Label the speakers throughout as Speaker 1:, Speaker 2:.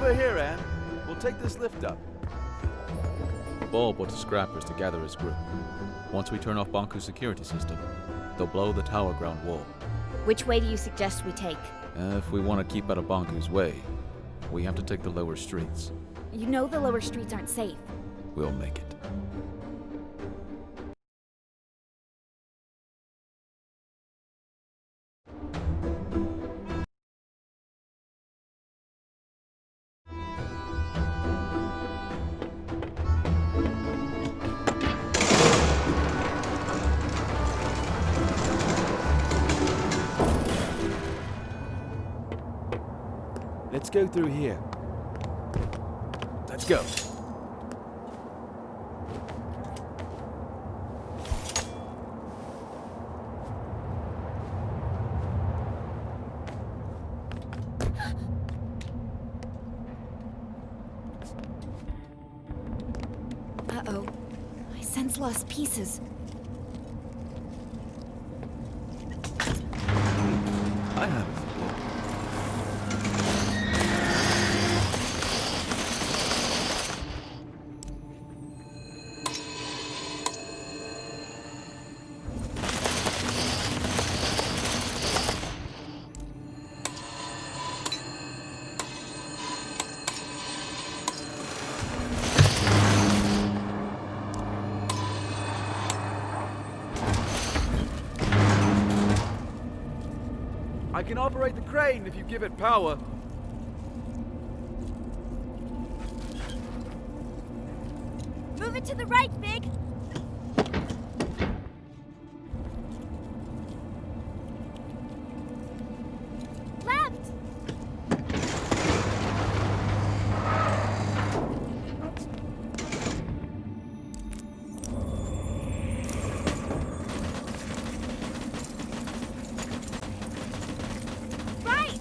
Speaker 1: Over here, Anne. We'll take this lift up.
Speaker 2: Ball brought the scrappers to gather his group. Once we turn off Banku's security system, they'll blow the tower ground wall.
Speaker 3: Which way do you suggest we take?
Speaker 2: If we want to keep out of Banku's way, we have to take the lower streets.
Speaker 3: You know the lower streets aren't safe.
Speaker 2: We'll make it.
Speaker 1: Let's go through here. Let's go.
Speaker 3: Uh-oh. I sense lost pieces.
Speaker 1: I have it. I can operate the crane if you give it power.
Speaker 3: Move it to the right, Big! Left! Right!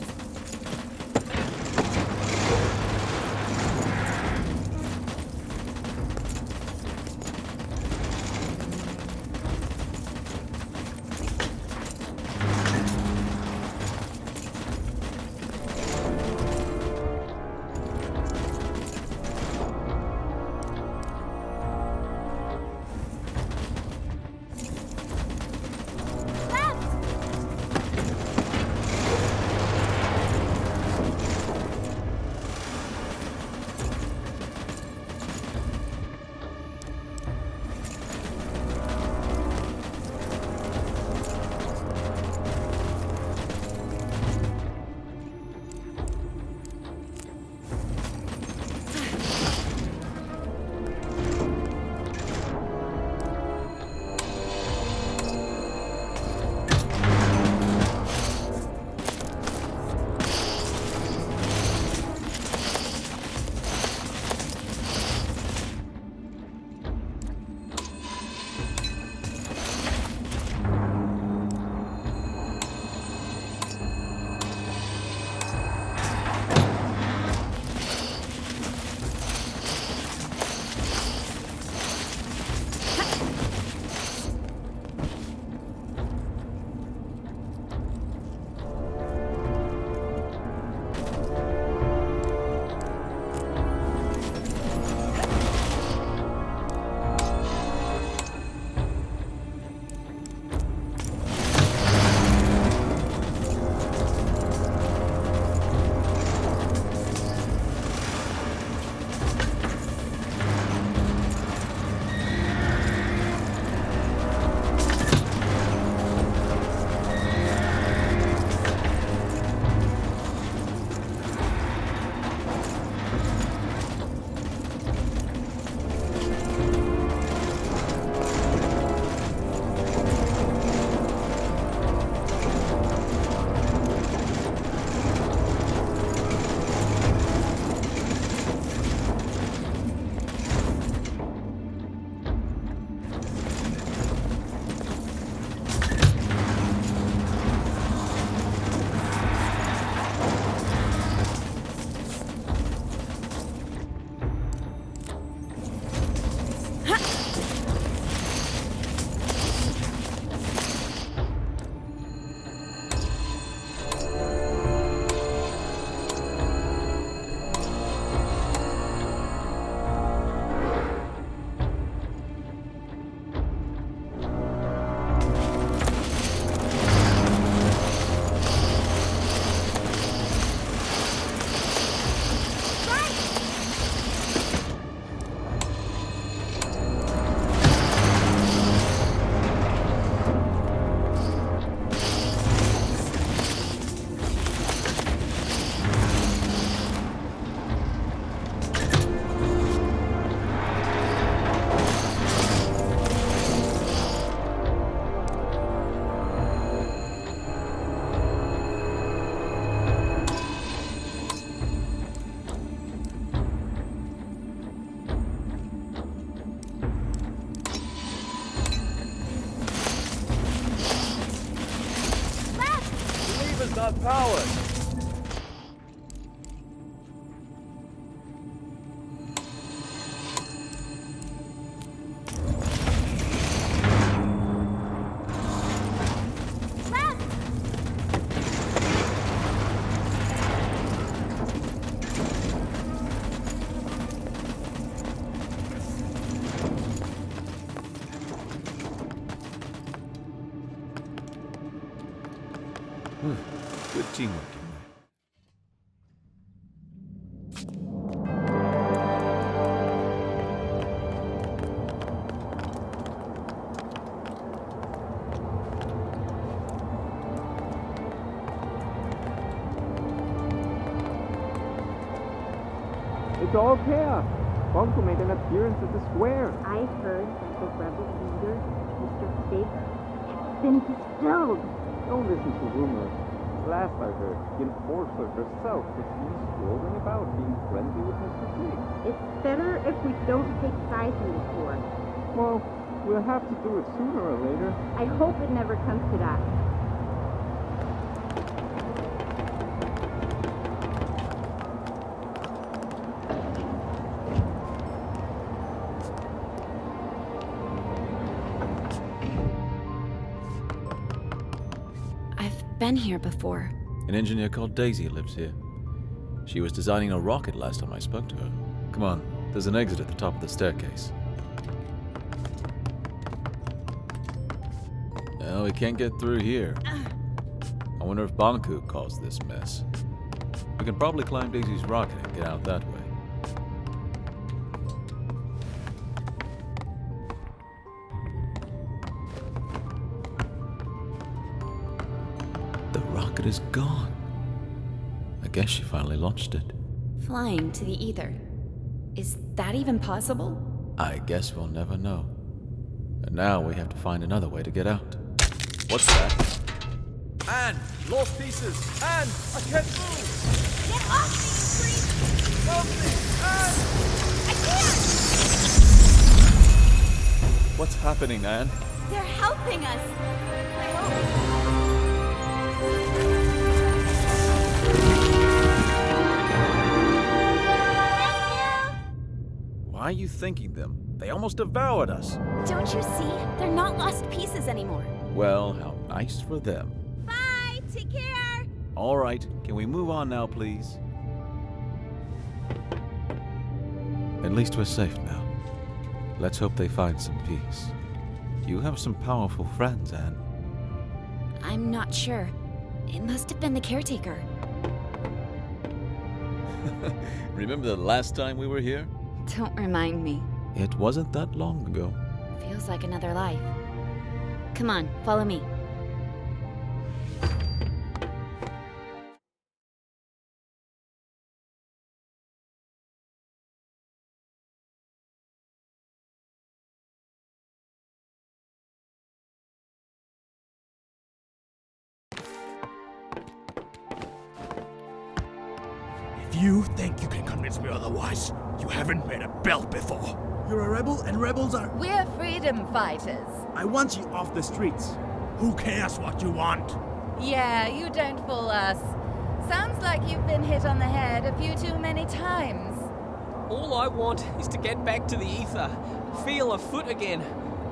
Speaker 1: It's not powered.
Speaker 2: Good teamwork, young man.
Speaker 4: It's all chaos. Bunko made an appearance at the square.
Speaker 5: I heard that the rebel leader, Mr. Fig, has been distilled.
Speaker 4: Don't listen to rumors. Last I heard, the enforcer herself was seen strolling about, being friendly with Mr. Fig.
Speaker 5: It's better if we don't take sides in this war.
Speaker 4: Well, we'll have to do it sooner or later.
Speaker 5: I hope it never comes to that.
Speaker 3: I've been here before.
Speaker 2: An engineer called Daisy lives here. She was designing a rocket last time I spoke to her. Come on, there's an exit at the top of the staircase. No, we can't get through here. I wonder if Banku caused this mess. We can probably climb Daisy's rocket and get out that way. The rocket is gone. I guess she finally launched it.
Speaker 3: Flying to the ether. Is that even possible?
Speaker 2: I guess we'll never know. And now we have to find another way to get out. What's that?
Speaker 1: Anne! Lost pieces! Anne! I can't move!
Speaker 3: Get off me, you creep!
Speaker 1: Help me! Anne!
Speaker 3: I can't!
Speaker 2: What's happening, Anne?
Speaker 3: They're helping us. I hope.
Speaker 2: Why are you thanking them? They almost devoured us.
Speaker 3: Don't you see? They're not lost pieces anymore.
Speaker 2: Well, how nice for them.
Speaker 3: Bye! Take care!
Speaker 2: All right, can we move on now, please? At least we're safe now. Let's hope they find some peace. You have some powerful friends, Anne.
Speaker 3: I'm not sure. It must have been the caretaker.
Speaker 2: Remember the last time we were here?
Speaker 3: Don't remind me.
Speaker 2: It wasn't that long ago.
Speaker 3: Feels like another life. Come on, follow me.
Speaker 1: If you think you can convince me otherwise, you haven't made a belt before. You're a rebel, and rebels are...
Speaker 6: We're freedom fighters.
Speaker 1: I want you off the streets. Who cares what you want?
Speaker 6: Yeah, you don't fool us. Sounds like you've been hit on the head a few too many times.
Speaker 7: All I want is to get back to the ether, feel a foot again.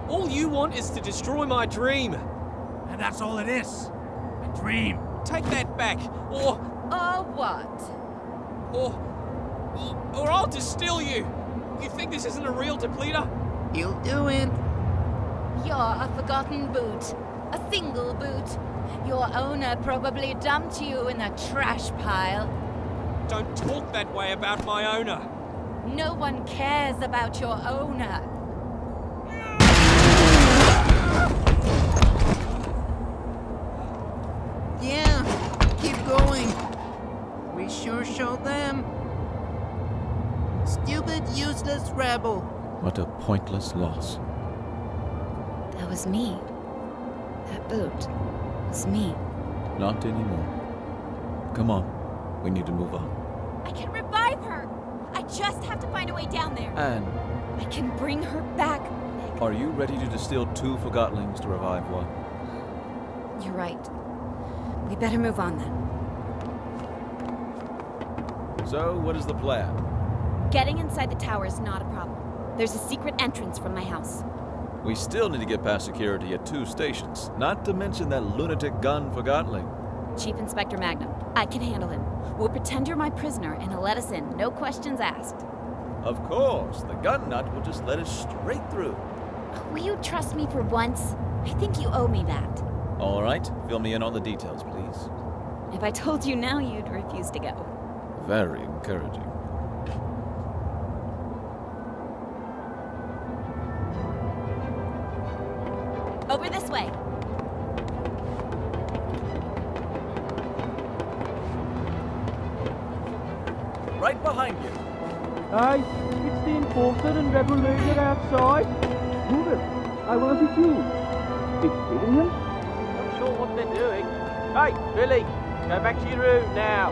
Speaker 7: All you want is to destroy my dream.
Speaker 1: And that's all it is. A dream.
Speaker 7: Take that back, or
Speaker 6: What?
Speaker 7: I'll distill you. You think this isn't a real depleter?
Speaker 8: You'll do it.
Speaker 6: You're a forgotten boot. A single boot. Your owner probably dumped you in the trash pile.
Speaker 7: Don't talk that way about my owner.
Speaker 6: No one cares about your owner.
Speaker 8: Yeah, keep going. We sure showed them. Stupid, useless rebel.
Speaker 2: What a pointless loss.
Speaker 3: That was me. That boot was me.
Speaker 2: Not anymore. Come on, we need to move on.
Speaker 3: I can revive her! I just have to find a way down there.
Speaker 2: Anne,
Speaker 3: I can bring her back.
Speaker 2: are you ready to distill 2 forgotlings to revive 1?
Speaker 3: You're right. We better move on then.
Speaker 2: So, what is the plan?
Speaker 3: Getting inside the tower is not a problem. There's a secret entrance from my house.
Speaker 2: We still need to get past security at 2 stations, not to mention that lunatic gun for Gotling.
Speaker 3: Chief Inspector Magnum, I can handle him. We'll pretend you're my prisoner and he'll let us in, no questions asked.
Speaker 2: Of course, the gun nut will just let us straight through.
Speaker 3: Will you trust me for once? I think you owe me that.
Speaker 2: All right, fill me in on the details, please.
Speaker 3: If I told you now, you'd refuse to go.
Speaker 2: Very encouraging.
Speaker 3: Over this way.
Speaker 2: Right behind you.
Speaker 9: Hey, it's the enforcer and rebel leader outside. Move it. I want to see you. It's hitting him?
Speaker 7: Not sure what they're doing. Hey, Billy, go back to your room now.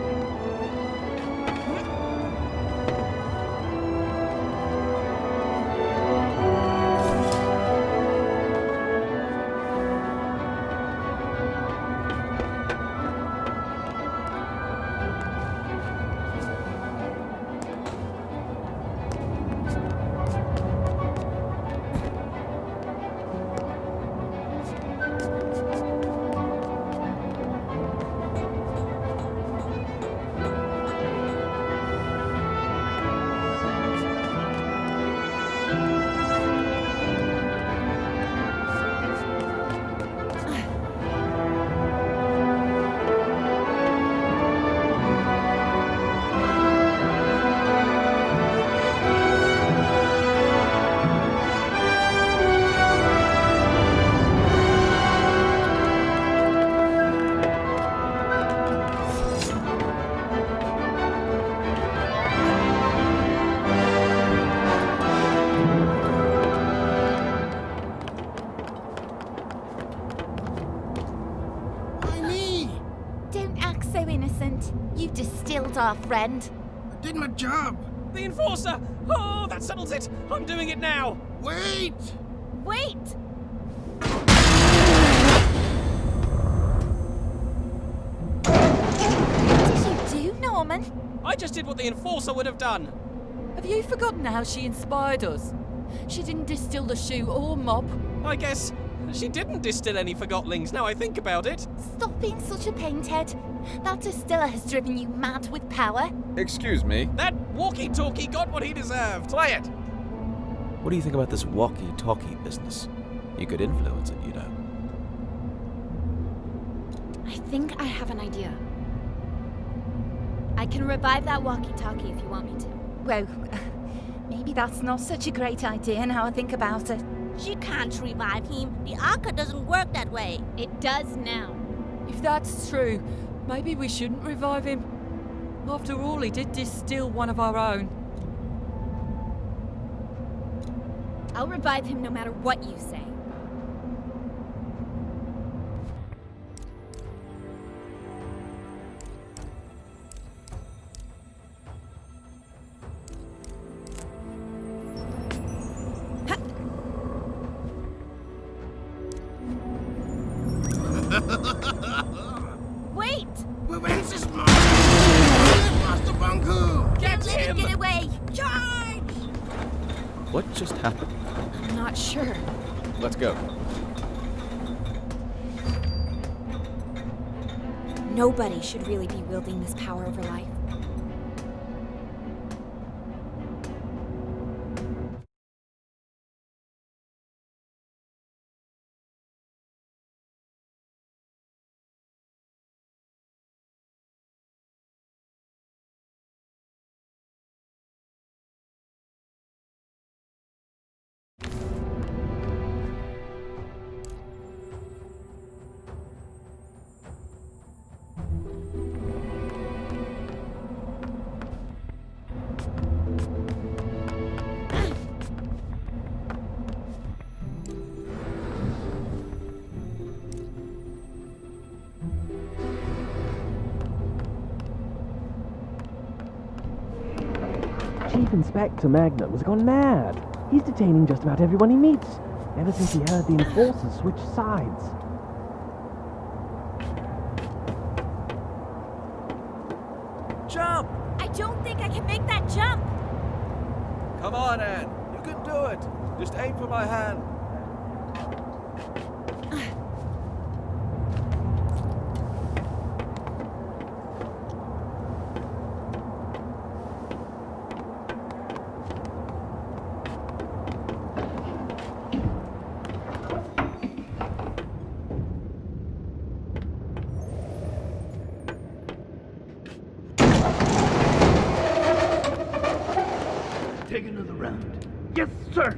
Speaker 6: Don't act so innocent. You distilled our friend.
Speaker 1: I did my job.
Speaker 7: The enforcer! Oh, that settles it! I'm doing it now!
Speaker 1: Wait!
Speaker 3: Wait!
Speaker 6: What did you do, Norman?
Speaker 7: I just did what the enforcer would have done.
Speaker 6: Have you forgotten how she inspired us? She didn't distill the shoe or mop.
Speaker 7: I guess she didn't distill any forgotlings, now I think about it.
Speaker 6: Stop being such a pain, Ted. That distiller has driven you mad with power.
Speaker 2: Excuse me.
Speaker 7: That walkie-talkie got what he deserved. Play it!
Speaker 2: What do you think about this walkie-talkie business? You could influence it, you know.
Speaker 3: I think I have an idea. I can revive that walkie-talkie if you want me to.
Speaker 6: Well, maybe that's not such a great idea now I think about it.
Speaker 10: She can't revive him. The Arca doesn't work that way.
Speaker 3: It does now.
Speaker 11: If that's true, maybe we shouldn't revive him. After all, he did distill one of our own.
Speaker 3: I'll revive him no matter what you say. Wait!
Speaker 1: When's this Master Bunku!
Speaker 7: Get
Speaker 6: Let
Speaker 7: him!
Speaker 6: him get away!
Speaker 3: Charge!
Speaker 2: What just happened?
Speaker 3: I'm not sure.
Speaker 2: Let's go.
Speaker 3: Nobody should really be wielding this power over life.
Speaker 9: Chief Inspector Magnum's gone mad. He's detaining just about everyone he meets, ever since he heard the enforcers switch sides.
Speaker 2: Come on, Anne. You can do it. Just aim for my hand.
Speaker 1: Take another round. Yes, sir.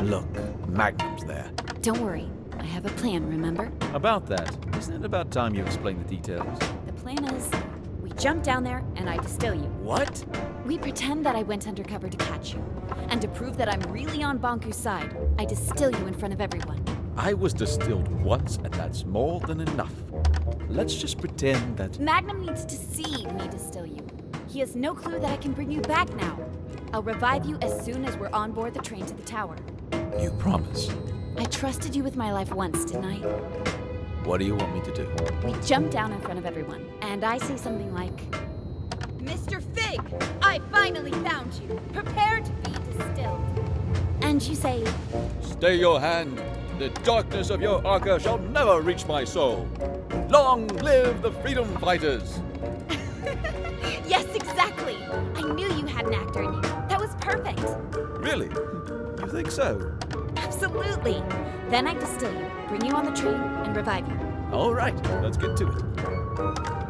Speaker 2: Look, Magnum's there.
Speaker 3: Don't worry. I have a plan, remember?
Speaker 2: About that, isn't it about time you explain the details?
Speaker 3: The plan is we jump down there and I distill you.
Speaker 2: What?
Speaker 3: We pretend that I went undercover to catch you. And to prove that I'm really on Bonku's side, I distill you in front of everyone.
Speaker 2: I was distilled once, and that's more than enough. Let's just pretend that...
Speaker 3: Magnum needs to see me distill you. He has no clue that I can bring you back now. I'll revive you as soon as we're on board the train to the tower.
Speaker 2: You promise?
Speaker 3: I trusted you with my life once, didn't I?
Speaker 2: What do you want me to do?
Speaker 3: We jump down in front of everyone, and I say something like, Mr. Fig, I finally found you. Prepare to be distilled. And you say,
Speaker 2: Stay your hand. The darkness of your arca shall never reach my soul. Long live the freedom fighters!
Speaker 3: yes, exactly. I knew you had an actor in you. That was perfect.
Speaker 2: Really? You think so?
Speaker 3: Absolutely. Then I distill you, bring you on the train, and revive you.
Speaker 2: All right, let's get to it.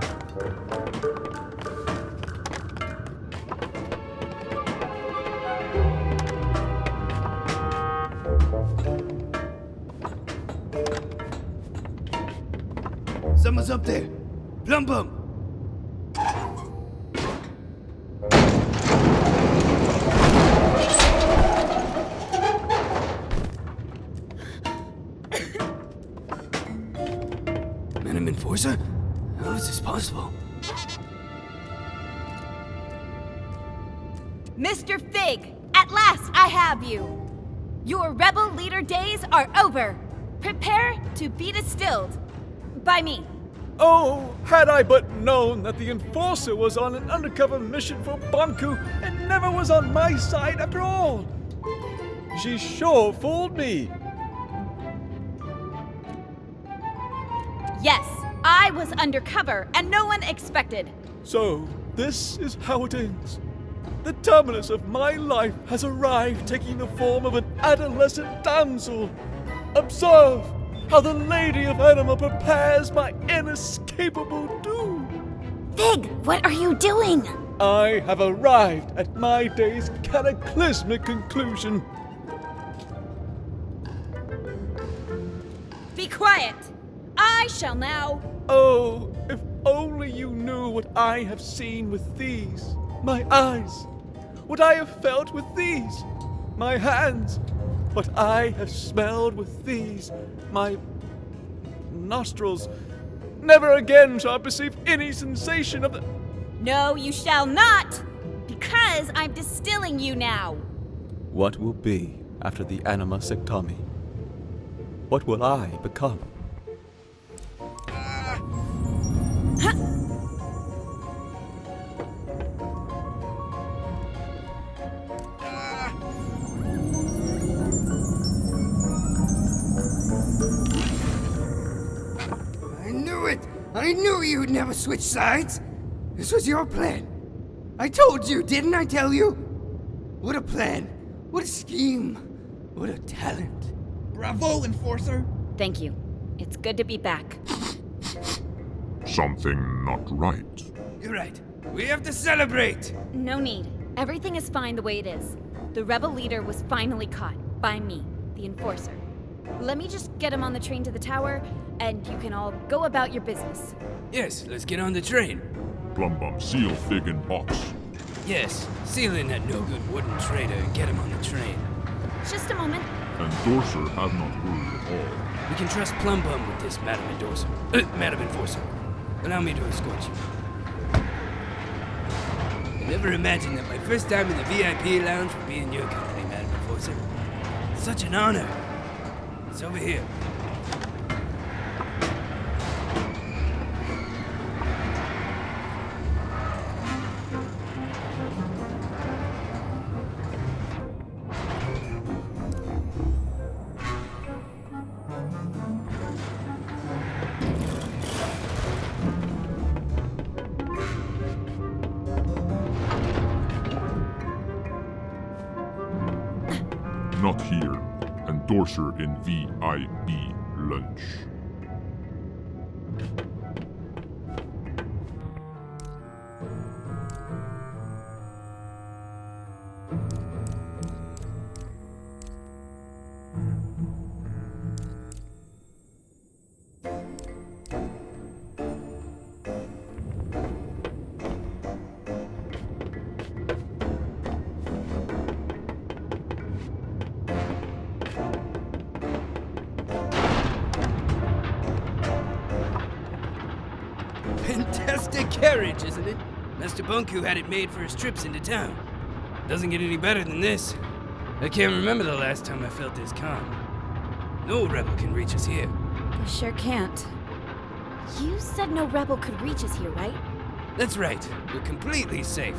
Speaker 1: Someone's up there. Plum Bum. Madam Enforcer? How is this possible?
Speaker 3: Mr. Fig, at last I have you. Your rebel leader days are over. Prepare to be distilled. By me.
Speaker 2: Oh, had I but known that the Enforcer was on an undercover mission for Bonku and never was on my side after all. She sure fooled me.
Speaker 3: Yes, I was undercover and no one expected.
Speaker 2: So, this is how it ends. The terminus of my life has arrived, taking the form of an adolescent damsel. Observe how the Lady of Anima prepares my inescapable doom.
Speaker 3: Fig, what are you doing?
Speaker 2: I have arrived at my day's cataclysmic conclusion.
Speaker 3: Be quiet. I shall now...
Speaker 2: Oh, if only you knew what I have seen with these, my eyes. What I have felt with these, my hands. What I have smelled with these, my nostrils. Never again shall I perceive any sensation of the...
Speaker 3: No, you shall not! Because I'm distilling you now.
Speaker 2: What will be after the anima sectami? What will I become?
Speaker 1: I knew you'd never switch sides. This was your plan. I told you, didn't I tell you? What a plan. What a scheme. What a talent.
Speaker 8: Bravo, Enforcer.
Speaker 3: Thank you. It's good to be back.
Speaker 12: Something not right.
Speaker 1: You're right. We have to celebrate.
Speaker 3: No need. Everything is fine the way it is. The rebel leader was finally caught. By me, the Enforcer. Let me just get him on the train to the tower, and you can all go about your business.
Speaker 1: Yes, let's get on the train.
Speaker 12: Plum Bum, seal Fig in box.
Speaker 1: Yes, seal in that no-good wooden traitor and get him on the train.
Speaker 3: Just a moment.
Speaker 12: Endorser have not heard at all.
Speaker 1: We can trust Plum Bum with this, Madam Endorser. Madam Enforcer. Allow me to escort you. I never imagined that my first time in the VIP lounge would be in your company, Madam Enforcer. It's such an honor. It's over here.
Speaker 12: not here, and Dorser in VIB lunch.
Speaker 1: Fantastic carriage, isn't it? Master Bunku had it made for his trips into town. Doesn't get any better than this. I can't remember the last time I felt this calm. No rebel can reach us here.
Speaker 3: They sure can't. You said no rebel could reach us here, right?
Speaker 1: That's right. We're completely safe.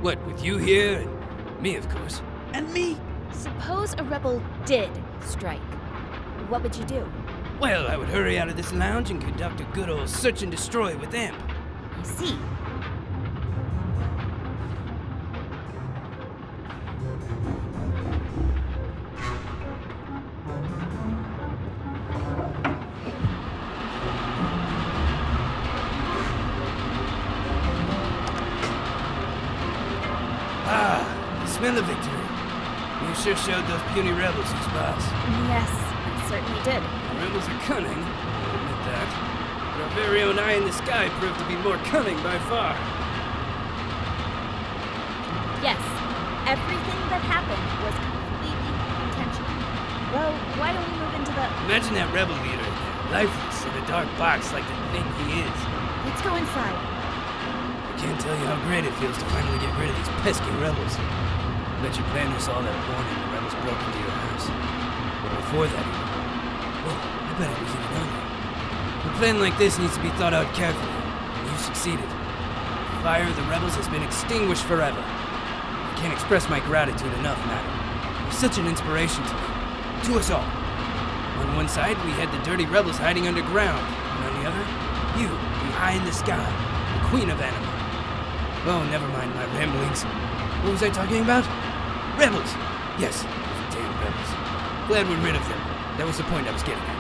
Speaker 1: What, with you here and me, of course.
Speaker 8: And me?
Speaker 3: Suppose a rebel did strike. What would you do?
Speaker 1: Well, I would hurry out of this lounge and conduct a good old search and destroy with them.
Speaker 3: I see.
Speaker 1: Ah, the smell of victory. You sure showed those puny rebels who's boss.
Speaker 3: Yes, I certainly did.
Speaker 1: The rebels are cunning, I'll admit that. But our very own eye in the sky proved to be more cunning by far.
Speaker 3: Yes, everything that happened was completely intentional. Well, why don't we move into the...
Speaker 1: Imagine that rebel leader, lifeless in a dark box like the thing he is.
Speaker 3: Let's go inside.
Speaker 1: I can't tell you how great it feels to finally get rid of these pesky rebels. I bet you planned this all that morning the rebels broke into your house. But before that even... Well, I bet it was even earlier. A plan like this needs to be thought out carefully, and you succeeded. The fire of the rebels has been extinguished forever. I can't express my gratitude enough, madam. You're such an inspiration to me. To us all. On one side, we had the dirty rebels hiding underground, and on the other, you, the eye in the sky, the queen of animals. Oh, never mind my ramblings. What was I talking about? Rebels! Yes, those damn rebels. Glad we're rid of them. That was the point I was getting at.